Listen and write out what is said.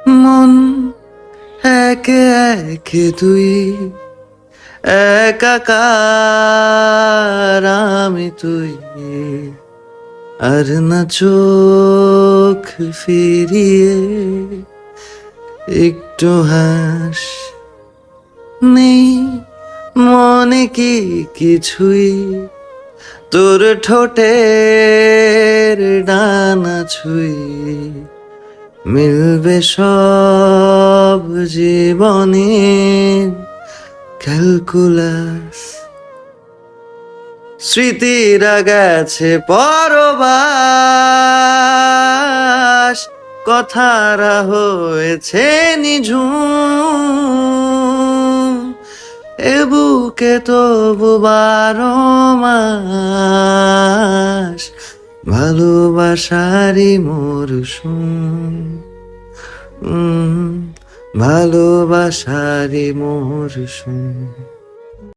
মন একে একে তুই, একাকার আমি তুই, আর না চোখ ফিরিয়ে একটু হাস। নেই মনে কি কিছুই, তোর ঠোঁটের ডানা ছুঁই, মিলবে সব জীবনের ক্যালকুলাস। স্মৃতিরা গেছে পরবাস, কথারা হয়েছে নিঝুম, এ বুকে তবু 12 মাস ভালোবাসারই মরশুম, ভালোবাসারই মরশুম।